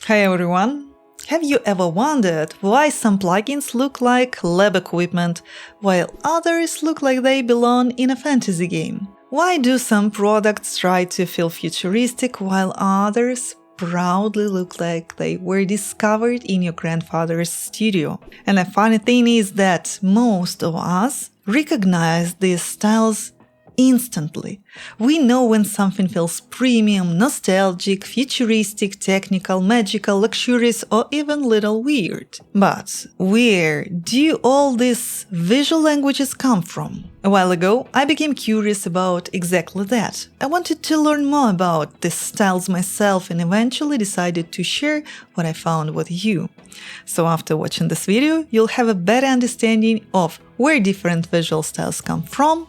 Hi everyone! Have you ever wondered why some plugins look like lab equipment, while others look like they belong in a fantasy game? Why do some products try to feel futuristic while others proudly look like they were discovered in your grandfather's studio? And the funny thing is that most of us recognize these styles instantly. We know when something feels premium, nostalgic, futuristic, technical, magical, luxurious, or even little weird. But where do all these visual languages come from? A while ago, I became curious about exactly that. I wanted to learn more about these styles myself and eventually decided to share what I found with you. So after watching this video, you'll have a better understanding of where different visual styles come from,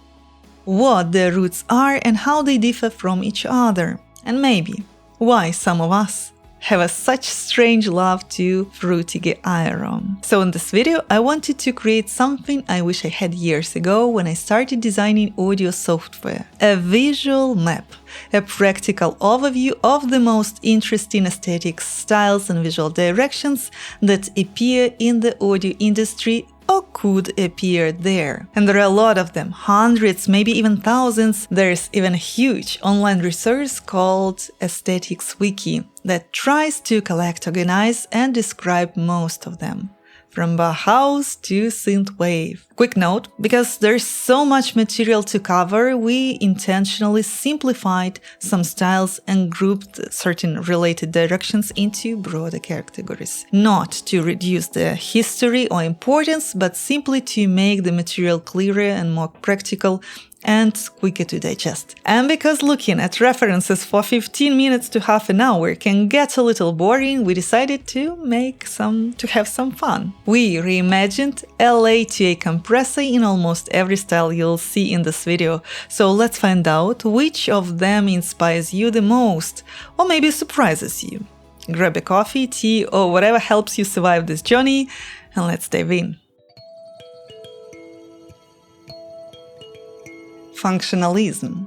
what their roots are and how they differ from each other, and maybe why some of us have such strange love to fruity gyro. So in this video I wanted to create something I wish I had years ago when I started designing audio software. A visual map, a practical overview of the most interesting aesthetic styles and visual directions that appear in the audio industry or could appear there. And there are a lot of them, hundreds, maybe even thousands. There's even a huge online resource called Aesthetics Wiki that tries to collect, organize, and describe most of them, from Bauhaus to Synthwave. Quick note, because there's so much material to cover, we intentionally simplified some styles and grouped certain related directions into broader categories. Not to reduce the history or importance, but simply to make the material clearer and more practical and quicker to digest. And because looking at references for 15 minutes to half an hour can get a little boring, we decided to have some fun. We reimagined LA to a compressor in almost every style you'll see in this video, so let's find out which of them inspires you the most, or maybe surprises you. Grab a coffee, tea, or whatever helps you survive this journey, and let's dive in. Functionalism.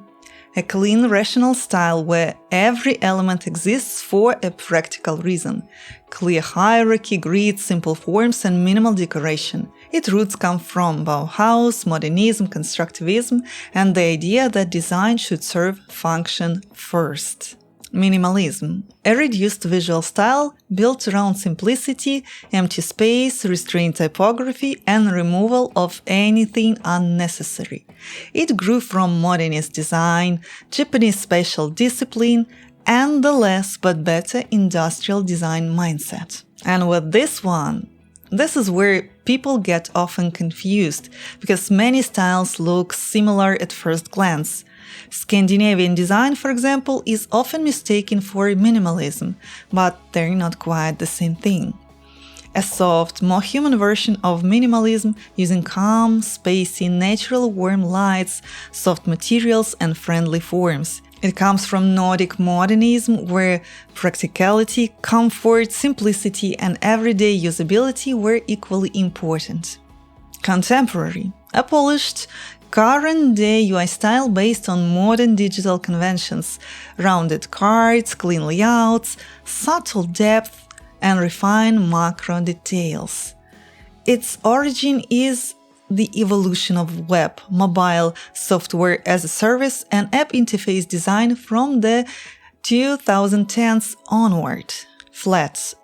A clean, rational style where every element exists for a practical reason. Clear hierarchy, grids, simple forms, and minimal decoration. Its roots come from Bauhaus, modernism, constructivism, and the idea that design should serve function first. Minimalism. A reduced visual style built around simplicity, empty space, restrained typography, and removal of anything unnecessary. It grew from modernist design, Japanese spatial discipline, and the less but better industrial design mindset. And with this one, this is where people get often confused, because many styles look similar at first glance. Scandinavian design, for example, is often mistaken for minimalism, but they're not quite the same thing. A soft, more human version of minimalism using calm, spacing, natural warm lights, soft materials, and friendly forms. It comes from Nordic modernism, where practicality, comfort, simplicity, and everyday usability were equally important. Contemporary. A polished, current-day UI style based on modern digital conventions, rounded cards, clean layouts, subtle depth, and refined macro details. Its origin is the evolution of web, mobile, software as a service, and app interface design from the 2010s onward. Flats.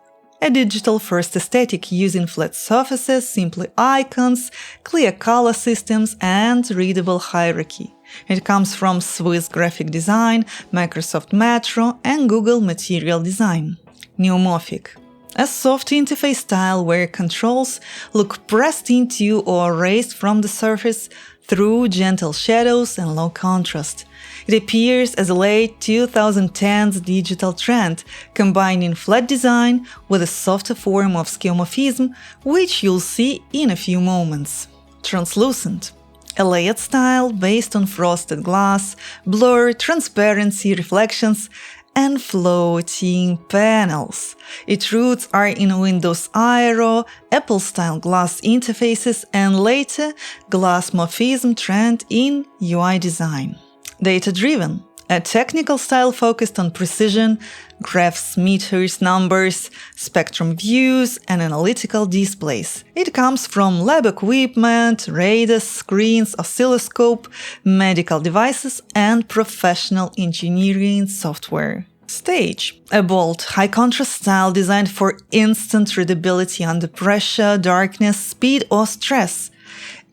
A digital-first aesthetic using flat surfaces, simple icons, clear color systems, and readable hierarchy. It comes from Swiss graphic design, Microsoft Metro, and Google Material Design. Neumorphic. A soft interface style where controls look pressed into or raised from the surface through gentle shadows and low contrast. It appears as a late 2010s digital trend, combining flat design with a softer form of skeuomorphism, which you'll see in a few moments. Translucent. A layered style based on frosted glass, blur, transparency, reflections, and floating panels. Its roots are in Windows Aero, Apple-style glass interfaces, and later glass morphism trend in UI design. Data-driven. A technical style focused on precision, graphs, meters, numbers, spectrum views, and analytical displays. It comes from lab equipment, radars, screens, oscilloscope, medical devices, and professional engineering software. Stage. A bold, high-contrast style designed for instant readability under pressure, darkness, speed, or stress.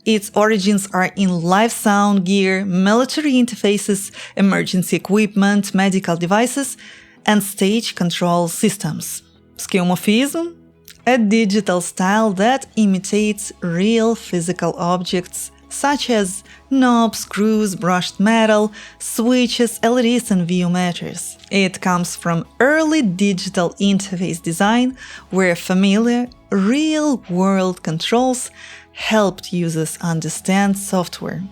Its origins are in live sound gear, military interfaces, emergency equipment, medical devices, and stage control systems. Skeuomorphism, a digital style that imitates real physical objects such as knobs, screws, brushed metal, switches, LEDs, and viometers. It comes from early digital interface design where familiar, real-world controls helped users understand software.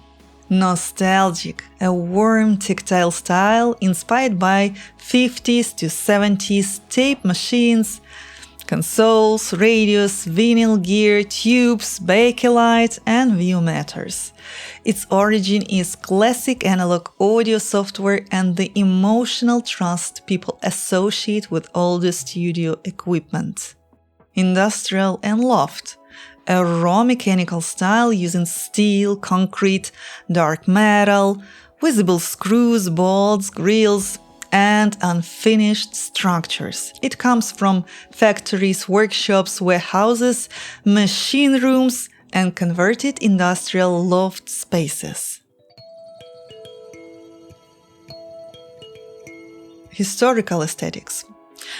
Nostalgic, a warm tactile style inspired by 50s to 70s tape machines, consoles, radios, vinyl gear, tubes, bakelite, and viometers. Its origin is classic analog audio software and the emotional trust people associate with older studio equipment. Industrial and loft, a raw mechanical style using steel, concrete, dark metal, visible screws, bolts, grills, and unfinished structures. It comes from factories, workshops, warehouses, machine rooms, and converted industrial loft spaces. Historical aesthetics.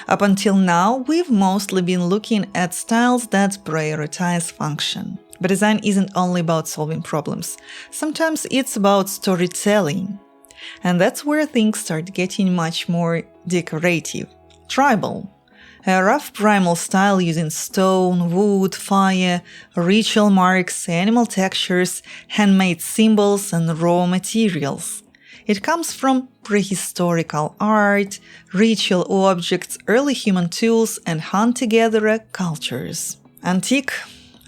Up until now, we've mostly been looking at styles that prioritize function. But design isn't only about solving problems. Sometimes it's about storytelling. And that's where things start getting much more decorative. Tribal. A rough primal style using stone, wood, fire, ritual marks, animal textures, handmade symbols, and raw materials. It comes from prehistorical art, ritual objects, early human tools, and hunter-gatherer cultures. Antique.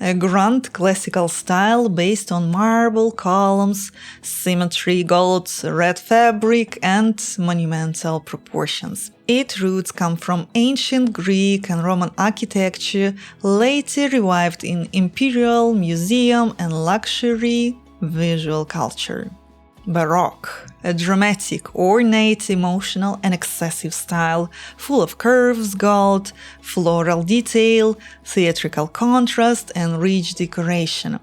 A grand classical style based on marble columns, symmetry, gold, red fabric, and monumental proportions. Its roots come from ancient Greek and Roman architecture, later revived in imperial, museum, and luxury visual culture. Baroque, a dramatic, ornate, emotional, and excessive style, full of curves, gold, floral detail, theatrical contrast, and rich decoration.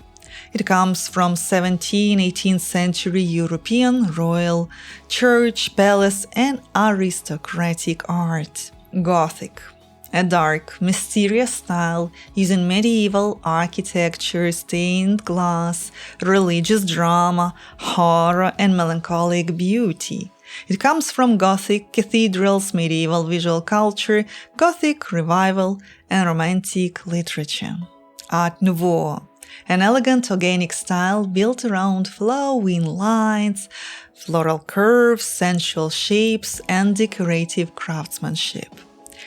It comes from 17th-18th century European royal, church, palace, and aristocratic art. Gothic, a dark, mysterious style using medieval architecture, stained glass, religious drama, horror, and melancholic beauty. It comes from Gothic cathedrals, medieval visual culture, Gothic revival, and Romantic literature. Art Nouveau, an elegant organic style built around flowing lines, floral curves, sensual shapes, and decorative craftsmanship.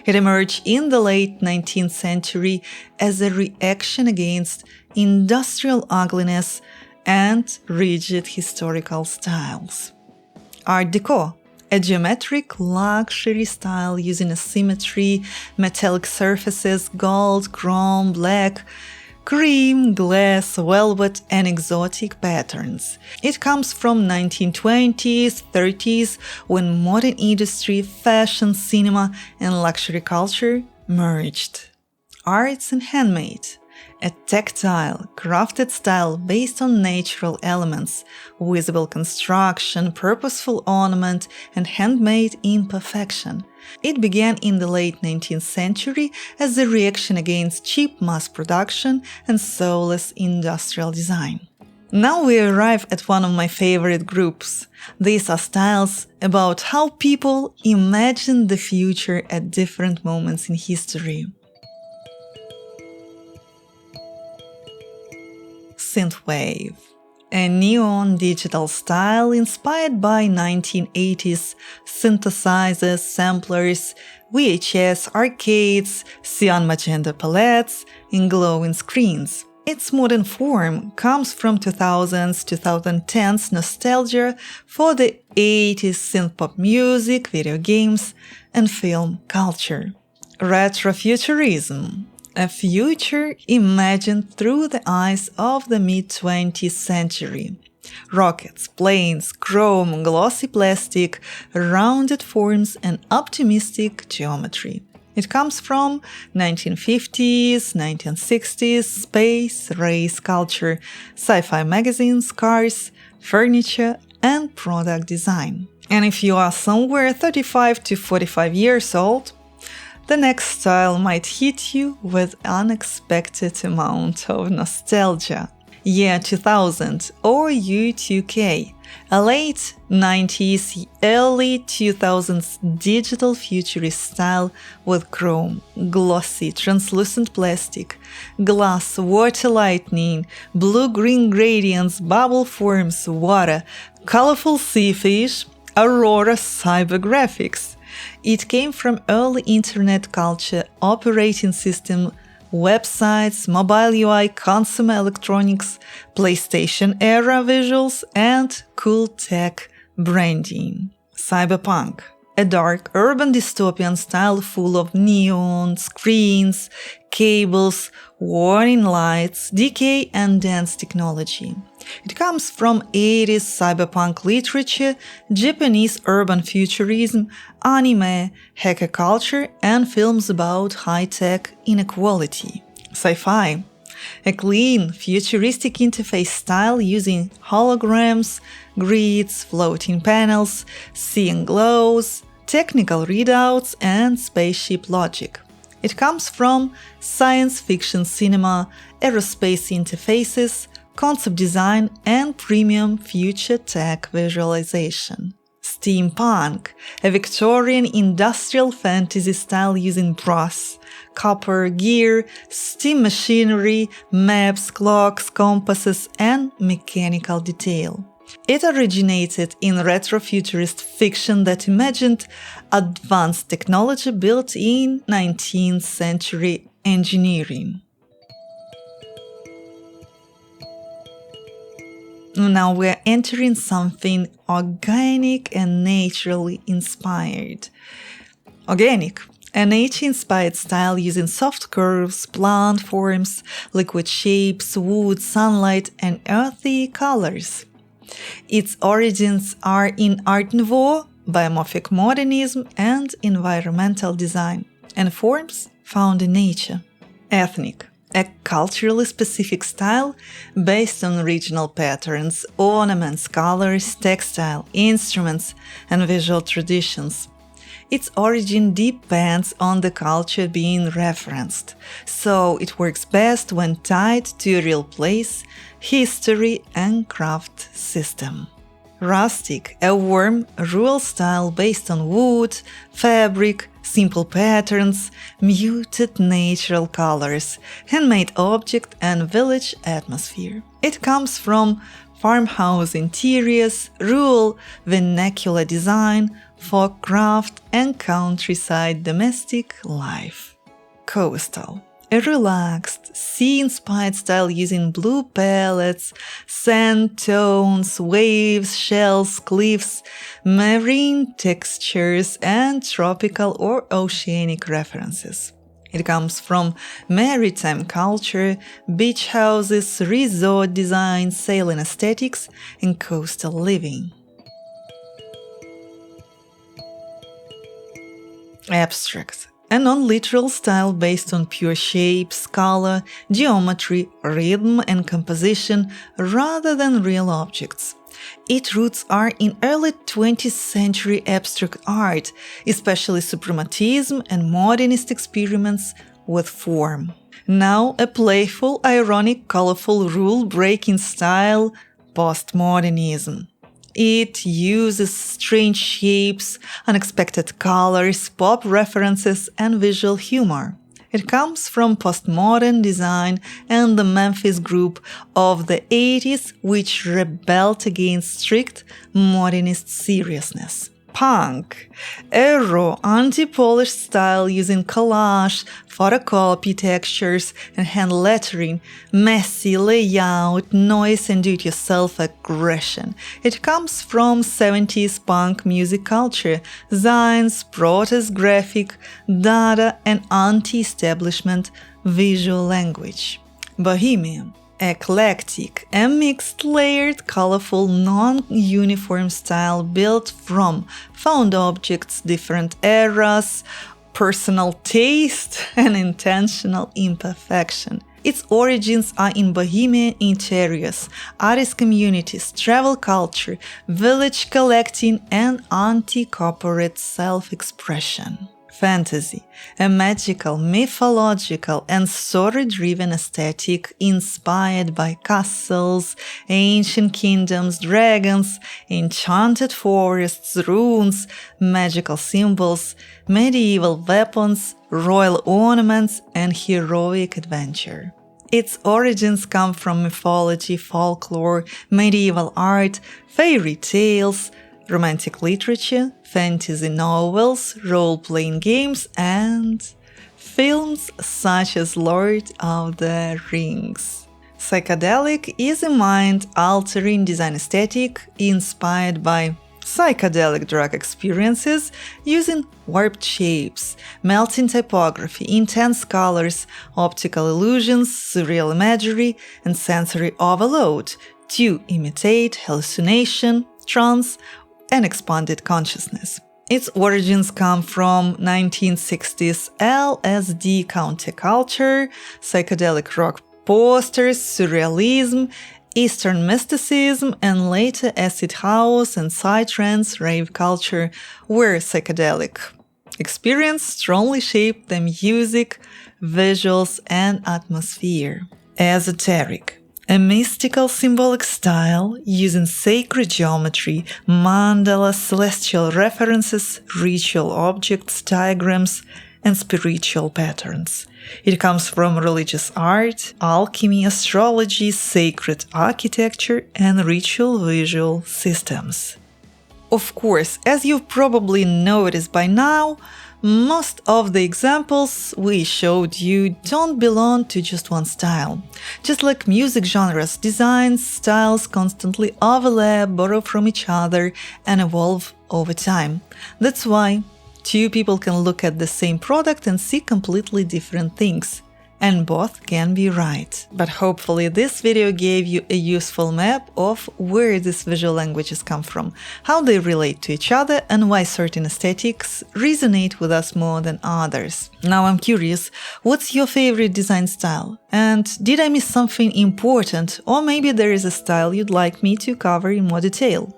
It emerged in the late 19th century as a reaction against industrial ugliness and rigid historical styles. Art Deco, a geometric luxury style using asymmetry, metallic surfaces, gold, chrome, black, cream, glass, velvet, and exotic patterns. It comes from 1920s, 30s, when modern industry, fashion, cinema, and luxury culture merged. Arts and handmade, a tactile, crafted style based on natural elements, visible construction, purposeful ornament, and handmade imperfection. It began in the late 19th century as a reaction against cheap mass production and soulless industrial design. Now we arrive at one of my favorite groups. These are styles about how people imagine the future at different moments in history. Synthwave, a neon digital style inspired by 1980s synthesizers, samplers, VHS arcades, cyan magenta palettes, and glowing screens. Its modern form comes from 2000s, 2010s nostalgia for the 80s synthpop music, video games, and film culture. Retrofuturism, a future imagined through the eyes of the mid-20th century. Rockets, planes, chrome, glossy plastic, rounded forms, and optimistic geometry. It comes from 1950s, 1960s, space, race culture, sci-fi magazines, cars, furniture, and product design. And if you are somewhere 35 to 45 years old, the next style might hit you with unexpected amount of nostalgia. Year 2000 or U2K, a late 90s, early 2000s digital futurist style with chrome, glossy, translucent plastic, glass, water lightning, blue-green gradients, bubble forms, water, colorful sea fish, aurora cyber graphics. It came from early internet culture, operating system, websites, mobile UI, consumer electronics, PlayStation era visuals, and cool tech branding. Cyberpunk, a dark urban dystopian style full of neon, screens, cables, warning lights, decay, and dance technology. It comes from 80s cyberpunk literature, Japanese urban futurism, anime, hacker culture, and films about high-tech inequality. Sci-fi, a clean, futuristic interface style using holograms, grids, floating panels, seeing glows, technical readouts, and spaceship logic. It comes from science fiction cinema, aerospace interfaces, concept design, and premium future tech visualization. Steampunk, a Victorian industrial fantasy style using brass, copper, gear, steam machinery, maps, clocks, compasses, and mechanical detail. It originated in retrofuturist fiction that imagined advanced technology built in 19th century engineering. Now we're entering something organic and naturally inspired. Organic, a nature-inspired style using soft curves, plant forms, liquid shapes, wood, sunlight, and earthy colors. Its origins are in Art Nouveau, biomorphic modernism, and environmental design, and forms found in nature. Ethnic, a culturally specific style based on regional patterns, ornaments, colors, textile, instruments, and visual traditions. Its origin depends on the culture being referenced, so it works best when tied to a real place, history, and craft system. Rustic, a warm, rural style based on wood, fabric, simple patterns, muted natural colors, handmade object, and village atmosphere. It comes from farmhouse interiors, rural vernacular design, folk craft, and countryside domestic life. Coastal, a relaxed, sea-inspired style using blue palettes, sand tones, waves, shells, cliffs, marine textures, and tropical or oceanic references. It comes from maritime culture, beach houses, resort design, sailing aesthetics, and coastal living. Abstract, a non-literal style based on pure shapes, color, geometry, rhythm, and composition rather than real objects. Its roots are in early 20th century abstract art, especially suprematism and modernist experiments with form. Now a playful, ironic, colorful, rule-breaking style, postmodernism. It uses strange shapes, unexpected colors, pop references, and visual humor. It comes from postmodern design and the Memphis group of the 80s, which rebelled against strict modernist seriousness. Punk, a raw, anti-polished style using collage, photocopy textures, and hand lettering, messy layout, noise, and do-it-yourself aggression. It comes from 70s punk music culture, zines, protest graphic, Dada, and anti-establishment visual language. Bohemian, eclectic, a mixed, layered, colorful, non-uniform style built from found objects, different eras, personal taste, and intentional imperfection. Its origins are in bohemian interiors, artist communities, travel culture, village collecting, and anti-corporate self-expression. Fantasy, a magical, mythological, and story-driven aesthetic inspired by castles, ancient kingdoms, dragons, enchanted forests, runes, magical symbols, medieval weapons, royal ornaments, and heroic adventure. Its origins come from mythology, folklore, medieval art, fairy tales, romantic literature, fantasy novels, role-playing games, and films such as Lord of the Rings. Psychedelic is a mind-altering design aesthetic inspired by psychedelic drug experiences using warped shapes, melting typography, intense colors, optical illusions, surreal imagery, and sensory overload to imitate hallucination, trance, and expanded consciousness. Its origins come from 1960s LSD counterculture, psychedelic rock posters, surrealism, Eastern mysticism, and later acid house and psytrance rave culture, where psychedelic experience strongly shaped the music, visuals, and atmosphere. Esoteric, a mystical symbolic style using sacred geometry, mandala, celestial references, ritual objects, diagrams, and spiritual patterns. It comes from religious art, alchemy, astrology, sacred architecture, and ritual visual systems. Of course, as you've probably noticed by now, most of the examples we showed you don't belong to just one style. Just like music genres, designs, styles constantly overlap, borrow from each other, and evolve over time. That's why two people can look at the same product and see completely different things. And both can be right. But hopefully this video gave you a useful map of where these visual languages come from, how they relate to each other, and why certain aesthetics resonate with us more than others. Now I'm curious, what's your favorite design style? And did I miss something important? Or maybe there is a style you'd like me to cover in more detail?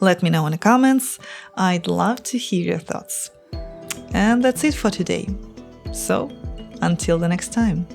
Let me know in the comments. I'd love to hear your thoughts. And that's it for today. So, until the next time.